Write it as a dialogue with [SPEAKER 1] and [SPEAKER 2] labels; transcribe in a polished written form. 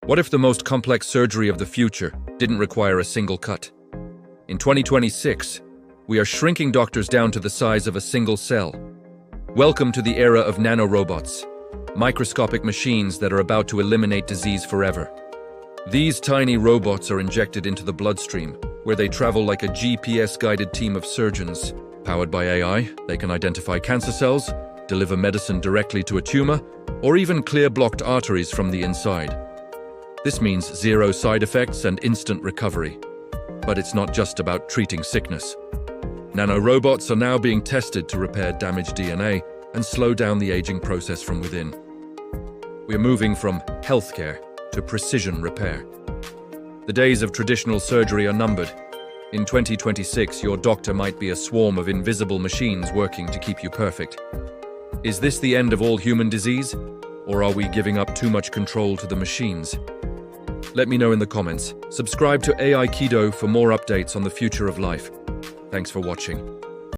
[SPEAKER 1] What if the most complex surgery of the future didn't require a single cut? In 2026, we are shrinking doctors down to the size of a single cell. Welcome to the era of nanorobots, microscopic machines that are about to eliminate disease forever. These tiny robots are injected into the bloodstream, where they travel like a GPS-guided team of surgeons. Powered by AI, they can identify cancer cells, deliver medicine directly to a tumor, or even clear blocked arteries from the inside. This means zero side effects and instant recovery. But it's not just about treating sickness. Nanorobots are now being tested to repair damaged DNA and slow down the aging process from within. We are moving from healthcare to precision repair. The days of traditional surgery are numbered. In 2026, your doctor might be a swarm of invisible machines working to keep you perfect. Is this the end of all human disease? Or are we giving up too much control to the machines? Let me know in the comments. Subscribe to AI Kido for more updates on the future of life. Thanks for watching.